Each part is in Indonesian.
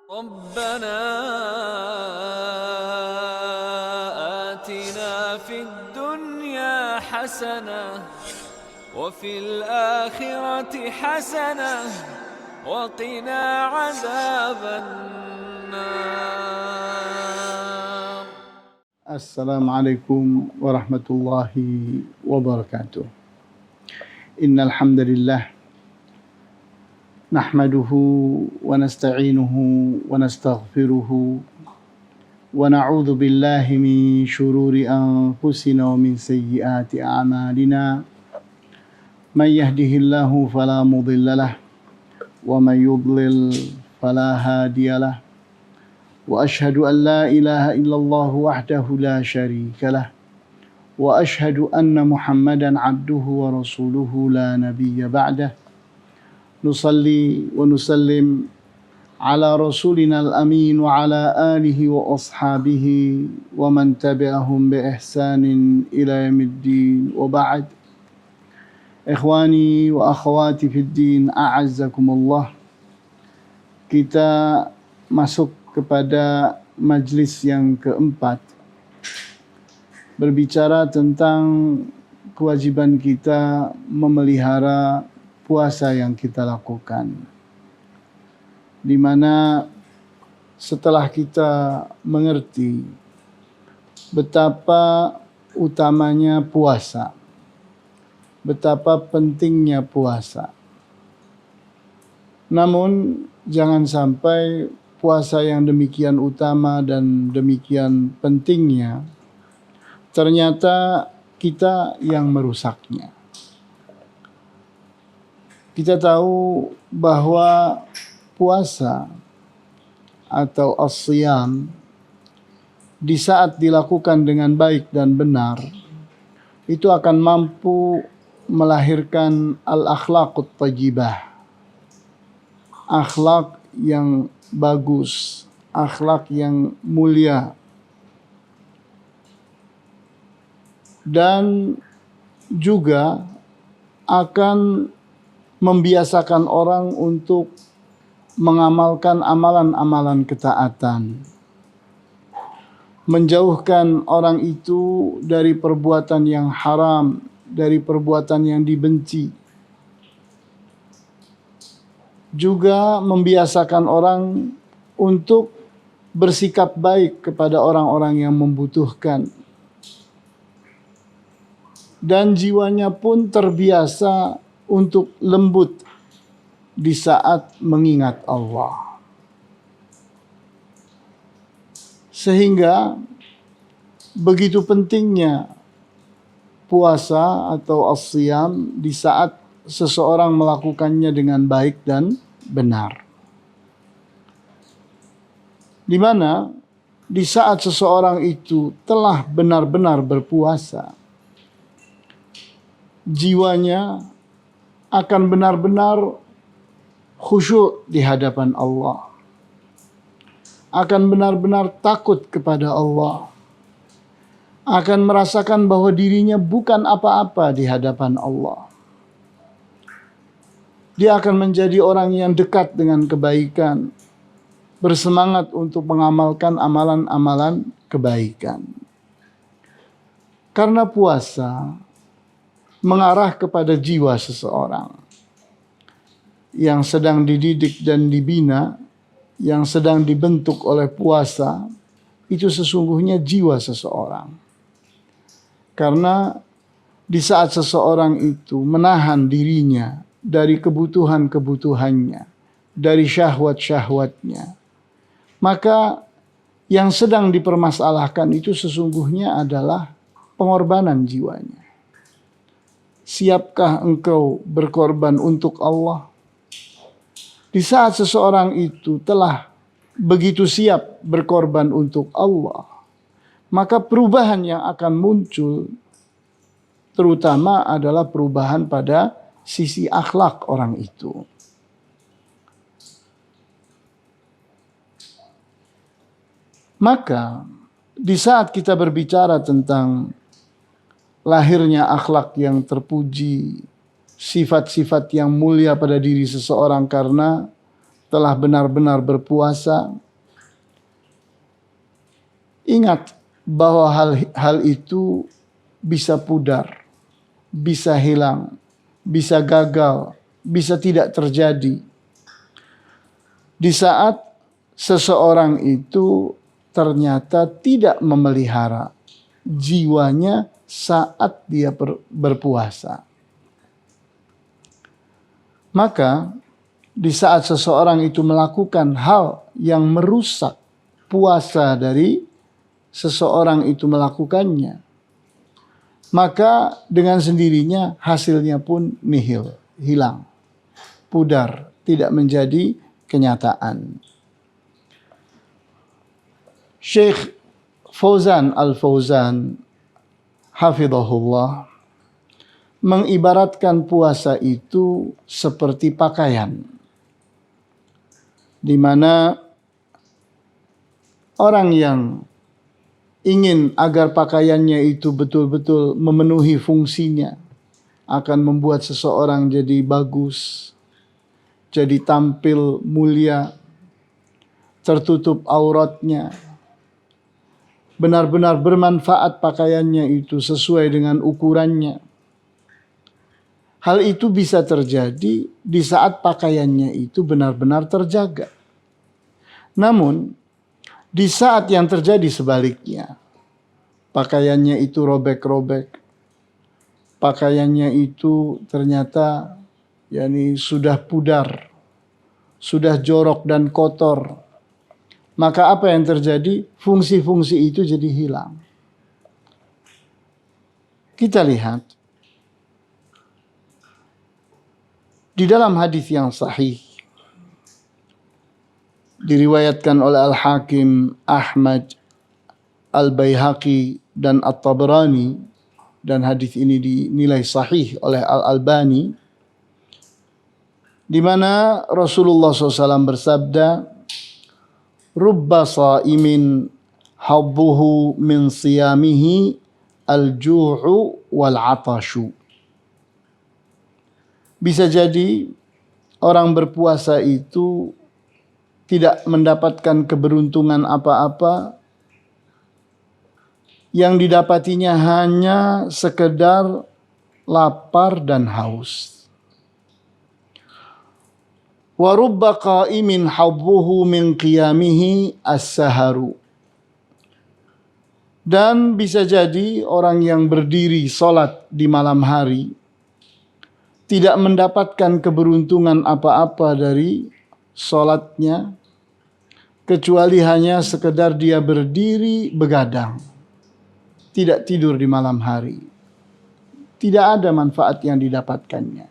ربنا آتنا في الدنيا حسنة وفي الآخرة حسنة وقنا عذاب النار. Assalamualaikum warahmatullahi wabarakatuh. Innal hamdalillah nahmaduhu wa nasta'inuhu wa nastaghfiruhu wa na'udzu billahi min shururi anfusina wa min sayyiati a'malina. Man yahdihillahu fala mudhillalah wa man yudlil fala hadiyalah. وأشهد أن لا إله إلا الله وحده لا شريك له وأشهد أن محمدا عبده ورسوله لا نبي بعده نصلي ونسلم على رسولنا الأمين وعلى آله وأصحابه ومن تبعهم بإحسان إلى يوم الدين وبعد إخواني وأخواتي في الدين أعزكم الله. Kita masuk kepada majlis yang keempat, berbicara tentang kewajiban kita memelihara puasa yang kita lakukan, di mana setelah kita mengerti betapa utamanya puasa, betapa pentingnya puasa, namun jangan sampai puasa yang demikian utama dan demikian pentingnya ternyata kita yang merusaknya. Kita tahu bahwa puasa atau as-siyam di saat dilakukan dengan baik dan benar itu akan mampu melahirkan al-akhlaqut thayyibah, akhlak yang bagus, akhlak yang mulia, dan juga akan membiasakan orang untuk mengamalkan amalan-amalan ketaatan, menjauhkan orang itu dari perbuatan yang haram, dari perbuatan yang dibenci, juga membiasakan orang untuk bersikap baik kepada orang-orang yang membutuhkan. Dan jiwanya pun terbiasa untuk lembut di saat mengingat Allah. Sehingga begitu pentingnya puasa atau as-siyam di saat seseorang melakukannya dengan baik dan benar. Di mana di saat seseorang itu telah benar-benar berpuasa, jiwanya akan benar-benar khusyuk di hadapan Allah, akan benar-benar takut kepada Allah, akan merasakan bahwa dirinya bukan apa-apa di hadapan Allah. Dia akan menjadi orang yang dekat dengan kebaikan, bersemangat untuk mengamalkan amalan-amalan kebaikan. Karena puasa mengarah kepada jiwa seseorang yang sedang dididik dan dibina, yang sedang dibentuk oleh puasa, itu sesungguhnya jiwa seseorang. Karena di saat seseorang itu menahan dirinya dari kebutuhan-kebutuhannya, dari syahwat-syahwatnya, maka yang sedang dipermasalahkan itu sesungguhnya adalah pengorbanan jiwanya. Siapkah engkau berkorban untuk Allah? Di saat seseorang itu telah begitu siap berkorban untuk Allah, maka perubahan yang akan muncul terutama adalah perubahan pada sisi akhlak orang itu. Maka di saat kita berbicara tentang lahirnya akhlak yang terpuji, sifat-sifat yang mulia pada diri seseorang karena telah benar-benar berpuasa, ingat bahwa hal itu bisa pudar, bisa hilang, bisa gagal, bisa tidak terjadi. Di saat seseorang itu ternyata tidak memelihara jiwanya saat dia berpuasa. Maka di saat seseorang itu melakukan hal yang merusak puasa dari seseorang itu melakukannya, maka dengan sendirinya hasilnya pun nihil, hilang, pudar, tidak menjadi kenyataan. Syekh Fauzan Al-Fauzan hafizahullah mengibaratkan puasa itu seperti pakaian, di mana orang yang ingin agar pakaiannya itu betul-betul memenuhi fungsinya akan membuat seseorang jadi bagus, jadi tampil mulia, tertutup auratnya, benar-benar bermanfaat pakaiannya itu sesuai dengan ukurannya. Hal itu bisa terjadi di saat pakaiannya itu benar-benar terjaga. Namun, di saat yang terjadi sebaliknya, pakaiannya itu robek-robek, pakaiannya itu ternyata sudah pudar, sudah jorok dan kotor, maka apa yang terjadi? Fungsi-fungsi itu jadi hilang. Kita lihat di dalam hadis yang sahih diriwayatkan oleh Al-Hakim, Ahmad, Al-Baihaqi, dan At-Tabrani, dan hadis ini dinilai sahih oleh Al-Albani, di mana Rasulullah SAW bersabda, "Rubba sa'imin habbuhu min siyamihi al-ju'u wal-'atashu." Bisa jadi orang berpuasa itu tidak mendapatkan keberuntungan apa-apa, yang didapatinya hanya sekedar lapar dan haus. Wa rubba qa'imin habbuhu min qiyamihi as-saharu. Dan bisa jadi orang yang berdiri salat di malam hari tidak mendapatkan keberuntungan apa-apa dari salatnya, kecuali hanya sekedar dia berdiri begadang, tidak tidur di malam hari. Tidak ada manfaat yang didapatkannya.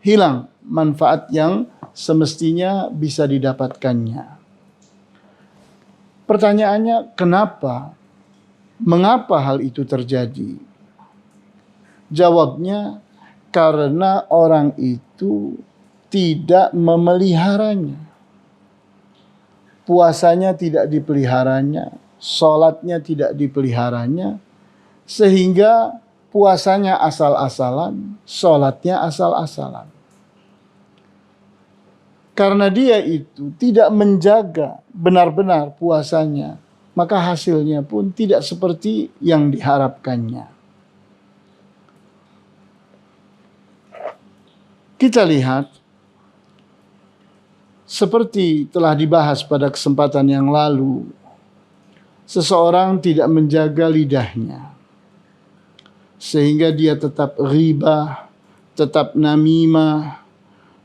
Hilang manfaat yang semestinya bisa didapatkannya. Pertanyaannya, kenapa? Mengapa hal itu terjadi? Jawabnya, karena orang itu tidak memeliharanya. Puasanya tidak dipeliharanya, sholatnya tidak dipeliharanya, sehingga puasanya asal-asalan, sholatnya asal-asalan. Karena dia itu tidak menjaga benar-benar puasanya, maka hasilnya pun tidak seperti yang diharapkannya. Kita lihat, seperti telah dibahas pada kesempatan yang lalu, seseorang tidak menjaga lidahnya, sehingga dia tetap ghibah, tetap namimah,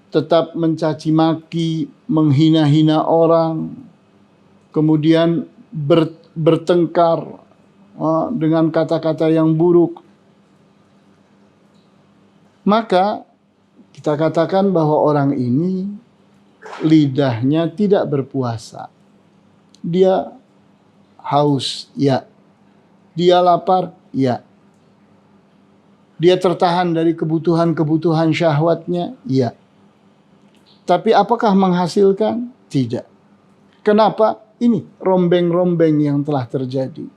tetap mencaci maki, menghina-hina orang, kemudian bertengkar dengan kata-kata yang buruk. Maka kita katakan bahwa orang ini lidahnya tidak berpuasa. Dia haus, ya. Dia lapar, ya. Dia tertahan dari kebutuhan-kebutuhan syahwatnya, ya. Tapi apakah menghasilkan? Tidak. Kenapa? Ini rombeng-rombeng yang telah terjadi.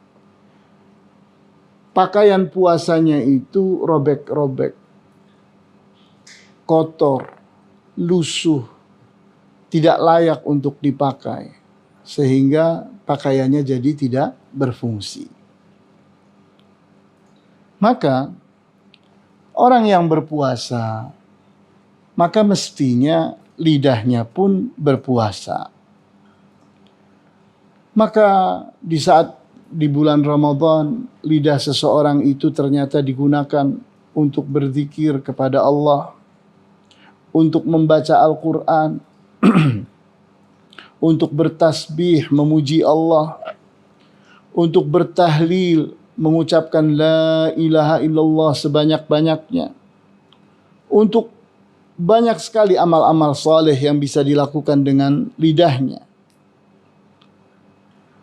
Pakaian puasanya itu robek-robek, kotor, lusuh, tidak layak untuk dipakai, sehingga pakaiannya jadi tidak berfungsi. Maka orang yang berpuasa, maka mestinya lidahnya pun berpuasa. Maka di bulan Ramadan, lidah seseorang itu ternyata digunakan untuk berzikir kepada Allah, untuk membaca Al-Quran, untuk bertasbih, memuji Allah, untuk bertahlil, mengucapkan la ilaha illallah sebanyak-banyaknya, untuk banyak sekali amal-amal saleh yang bisa dilakukan dengan lidahnya.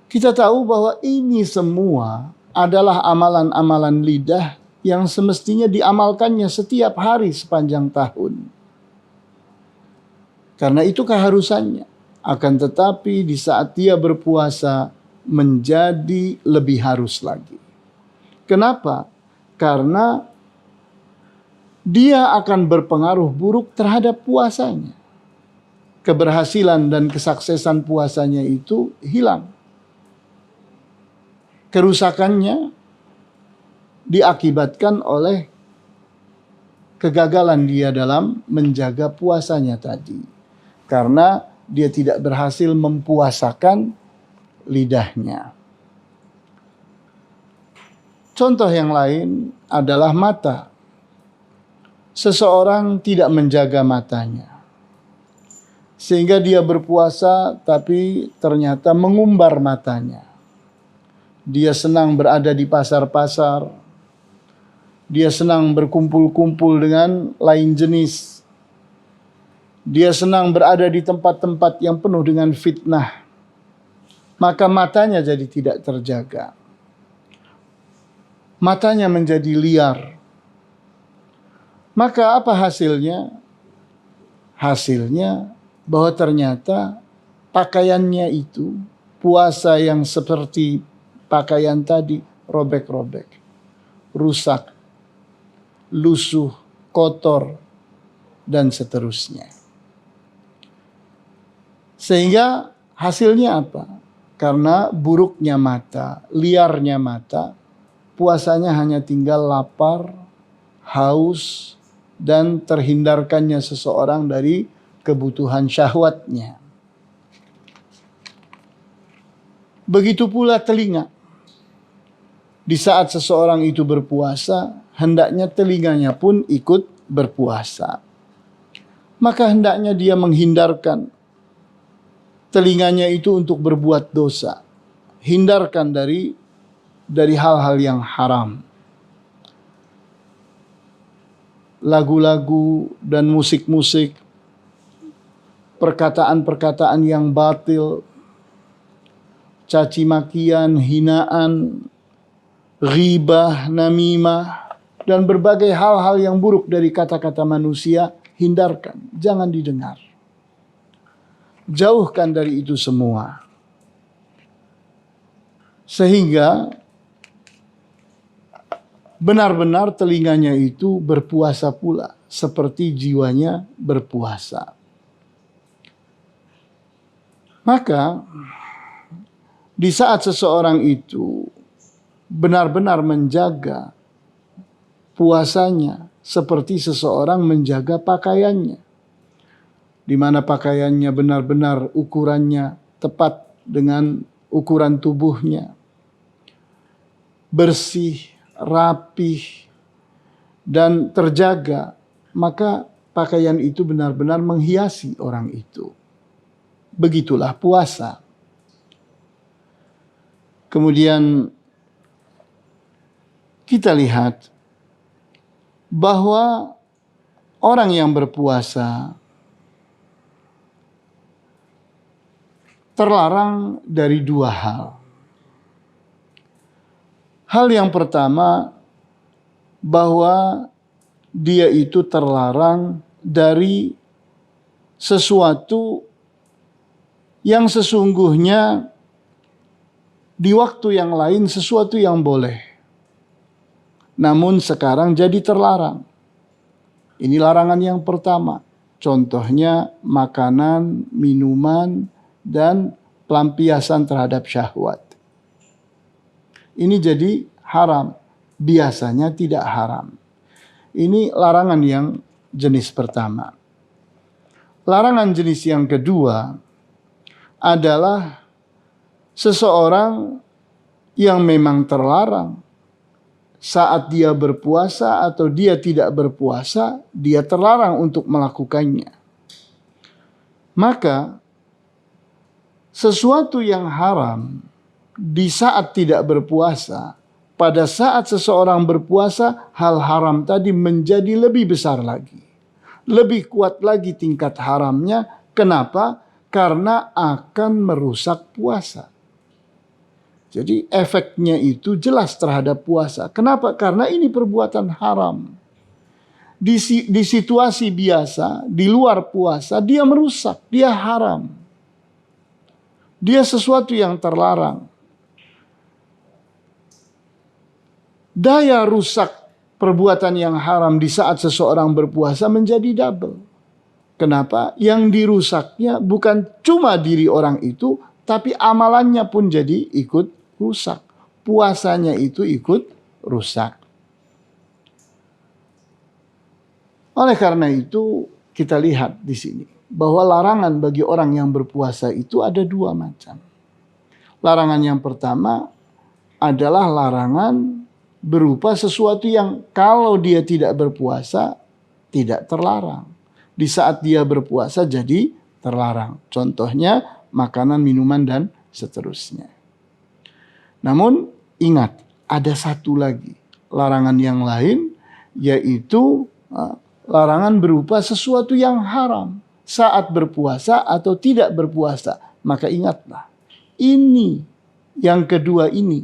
Kita tahu bahwa ini semua adalah amalan-amalan lidah yang semestinya diamalkannya setiap hari sepanjang tahun. Karena itu keharusannya. Akan tetapi di saat dia berpuasa menjadi lebih harus lagi. Kenapa? Karena dia akan berpengaruh buruk terhadap puasanya. Keberhasilan dan kesuksesan puasanya itu hilang. Kerusakannya diakibatkan oleh kegagalan dia dalam menjaga puasanya tadi. Karena dia tidak berhasil mempuasakan lidahnya. Contoh yang lain adalah mata. Seseorang tidak menjaga matanya, sehingga dia berpuasa tapi ternyata mengumbar matanya. Dia senang berada di pasar-pasar, dia senang berkumpul-kumpul dengan lain jenis, dia senang berada di tempat-tempat yang penuh dengan fitnah, maka matanya jadi tidak terjaga. Matanya menjadi liar. Maka apa hasilnya? Hasilnya bahwa ternyata pakaiannya itu, puasa yang seperti pakaian tadi, robek-robek, rusak, lusuh, kotor, dan seterusnya. Sehingga hasilnya apa? Karena buruknya mata, liarnya mata, puasanya hanya tinggal lapar, haus, dan terhindarkannya seseorang dari kebutuhan syahwatnya. Begitu pula telinga. Di saat seseorang itu berpuasa, hendaknya telinganya pun ikut berpuasa. Maka hendaknya dia menghindarkan telinganya itu untuk berbuat dosa. Hindarkan dari hal-hal yang haram. Lagu-lagu dan musik-musik, perkataan-perkataan yang batil, caci makian, hinaan, ghibah, namimah, dan berbagai hal-hal yang buruk dari kata-kata manusia, hindarkan, jangan didengar. Jauhkan dari itu semua. Sehingga benar-benar telinganya itu berpuasa pula, seperti jiwanya berpuasa. Maka di saat seseorang itu benar-benar menjaga puasanya seperti seseorang menjaga pakaiannya, di mana pakaiannya benar-benar ukurannya tepat dengan ukuran tubuhnya, bersih, rapih, dan terjaga, maka pakaian itu benar-benar menghiasi orang itu. Begitulah puasa. Kemudian kita lihat bahwa orang yang berpuasa terlarang dari dua hal. Hal yang pertama, bahwa dia itu terlarang dari sesuatu yang sesungguhnya di waktu yang lain sesuatu yang boleh, namun sekarang jadi terlarang. Ini larangan yang pertama. Contohnya makanan, minuman, dan pelampiasan terhadap syahwat. Ini jadi haram. Biasanya tidak haram. Ini larangan yang jenis pertama. Larangan jenis yang kedua adalah seseorang yang memang terlarang saat dia berpuasa atau dia tidak berpuasa, dia terlarang untuk melakukannya. Maka sesuatu yang haram di saat tidak berpuasa, pada saat seseorang berpuasa, hal haram tadi menjadi lebih besar lagi. Lebih kuat lagi tingkat haramnya. Kenapa? Karena akan merusak puasa. Jadi efeknya itu jelas terhadap puasa. Kenapa? Karena ini perbuatan haram. Di situasi biasa, di luar puasa, dia merusak, dia haram. Dia sesuatu yang terlarang. Daya rusak perbuatan yang haram di saat seseorang berpuasa menjadi double. Kenapa? Yang dirusaknya bukan cuma diri orang itu, tapi amalannya pun jadi ikut rusak. Puasanya itu ikut rusak. Oleh karena itu, kita lihat di sini bahwa larangan bagi orang yang berpuasa itu ada dua macam. Larangan yang pertama adalah larangan berupa sesuatu yang kalau dia tidak berpuasa tidak terlarang. Di saat dia berpuasa jadi terlarang. Contohnya makanan, minuman, dan seterusnya. Namun ingat, ada satu lagi larangan yang lain, yaitu larangan berupa sesuatu yang haram saat berpuasa atau tidak berpuasa. Maka ingatlah, ini yang kedua ini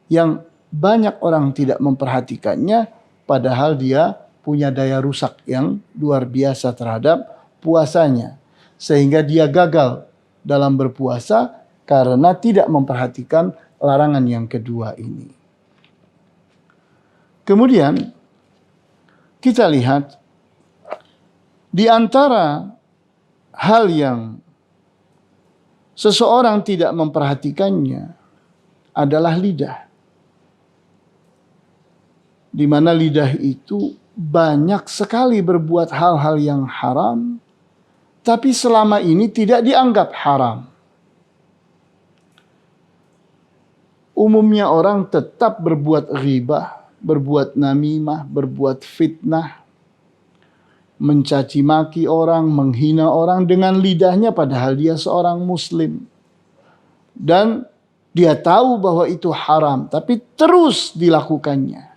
yang banyak orang tidak memperhatikannya, padahal dia punya daya rusak yang luar biasa terhadap puasanya. Sehingga dia gagal dalam berpuasa karena tidak memperhatikan larangan yang kedua ini. Kemudian kita lihat di antara hal yang seseorang tidak memperhatikannya adalah lidah. Di mana lidah itu banyak sekali berbuat hal-hal yang haram, tapi selama ini tidak dianggap haram. Umumnya orang tetap berbuat ghibah, berbuat namimah, berbuat fitnah, mencaci maki orang, menghina orang dengan lidahnya padahal dia seorang muslim. Dan dia tahu bahwa itu haram, tapi terus dilakukannya.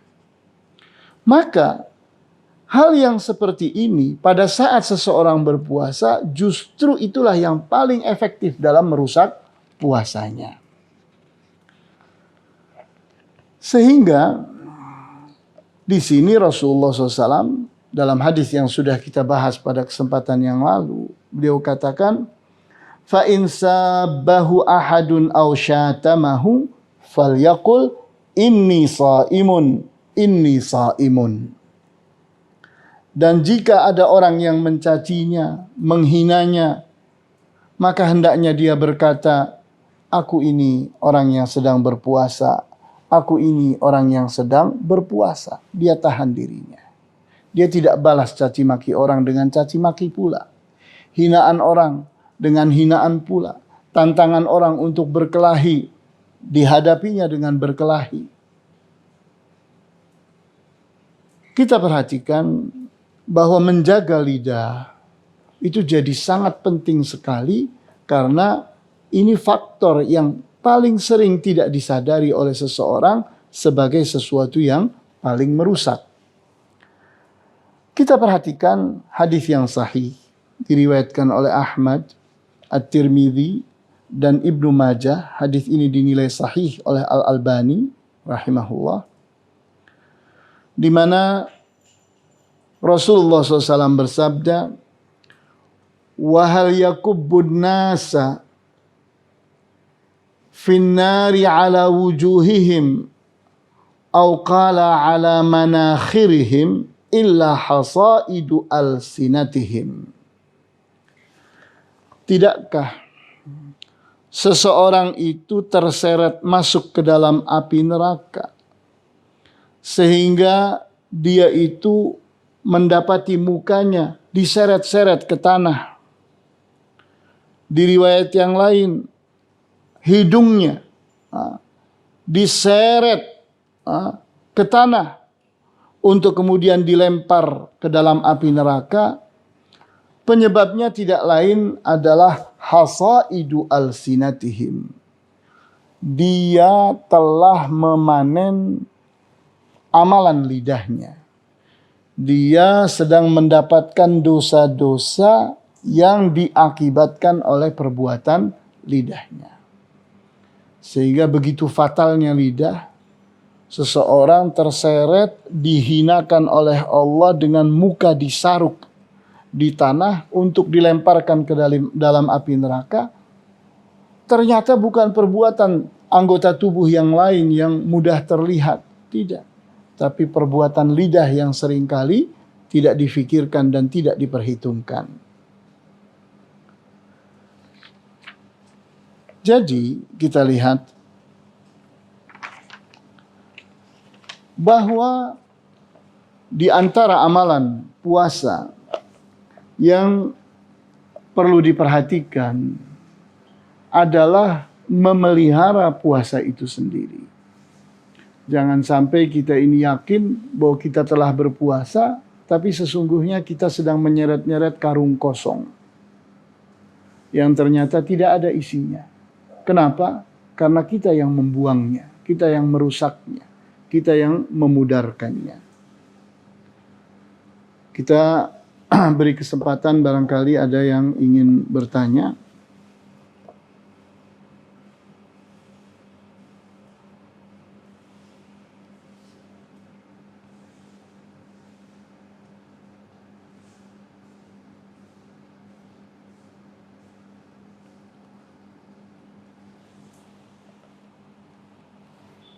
Maka hal yang seperti ini pada saat seseorang berpuasa justru itulah yang paling efektif dalam merusak puasanya. Sehingga di sini Rasulullah SAW dalam hadis yang sudah kita bahas pada kesempatan yang lalu, beliau katakan, fa in sabbahu ahadun aw syatamahu falyaqul inni shaimun. Inni shaimun. Dan jika ada orang yang mencacinya, menghinanya, maka hendaknya dia berkata, aku ini orang yang sedang berpuasa. Aku ini orang yang sedang berpuasa. Dia tahan dirinya. Dia tidak balas caci maki orang dengan caci maki pula. Hinaan orang dengan hinaan pula. Tantangan orang untuk berkelahi dihadapinya dengan berkelahi. Kita perhatikan bahwa menjaga lidah itu jadi sangat penting sekali karena ini faktor yang paling sering tidak disadari oleh seseorang sebagai sesuatu yang paling merusak. Kita perhatikan hadis yang sahih diriwayatkan oleh Ahmad, At-Tirmidzi dan Ibnu Majah. Hadis ini dinilai sahih oleh Al-Albani rahimahullah. Di mana Rasulullah SAW bersabda, wa hal yakubbun nasa fin nari ala wujuhihim aw qala ala manakhirihim illa hasaidu alsinatihim. Tidakkah seseorang itu terseret masuk ke dalam api neraka sehingga dia itu mendapati mukanya diseret-seret ke tanah. Di riwayat yang lain, hidungnya diseret ke tanah untuk kemudian dilempar ke dalam api neraka. Penyebabnya tidak lain adalah hasaidu alsinatihim. Dia telah memanen amalan lidahnya. Dia sedang mendapatkan dosa-dosa yang diakibatkan oleh perbuatan lidahnya. Sehingga begitu fatalnya lidah, seseorang terseret, dihinakan oleh Allah dengan muka disaruk di tanah untuk dilemparkan ke dalam api neraka. Ternyata bukan perbuatan anggota tubuh yang lain yang mudah terlihat, tidak. Tapi perbuatan lidah yang seringkali tidak difikirkan dan tidak diperhitungkan. Jadi kita lihat bahwa di antara amalan puasa yang perlu diperhatikan adalah memelihara puasa itu sendiri. Jangan sampai kita ini yakin bahwa kita telah berpuasa, tapi sesungguhnya kita sedang menyeret-nyeret karung kosong yang ternyata tidak ada isinya. Kenapa? Karena kita yang membuangnya, kita yang merusaknya, kita yang memudarkannya. Kita beri kesempatan, barangkali ada yang ingin bertanya.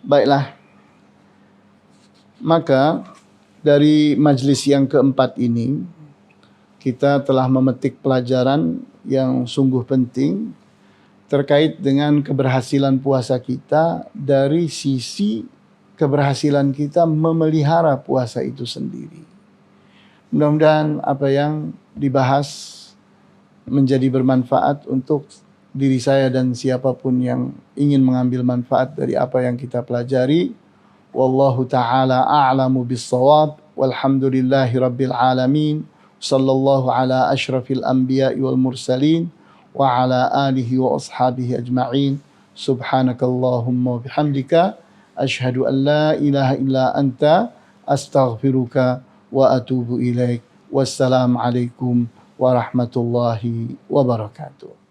Baiklah, maka dari majelis yang keempat ini, kita telah memetik pelajaran yang sungguh penting terkait dengan keberhasilan puasa kita dari sisi keberhasilan kita memelihara puasa itu sendiri. Mudah-mudahan apa yang dibahas menjadi bermanfaat untuk diri saya dan siapapun yang ingin mengambil manfaat dari apa yang kita pelajari. Wallahu ta'ala a'lamu bis-shawab. Walhamdulillahi rabbil alamin. Sallallahu ala asyrafil anbiya'i wal mursalin wa ala alihi wa ashabihi ajma'in. Subhanakallahumma bihamdika asyhadu an la ilaha illa anta astaghfiruka wa atubu ilaik. Wassalamu alaikum warahmatullahi wabarakatuh.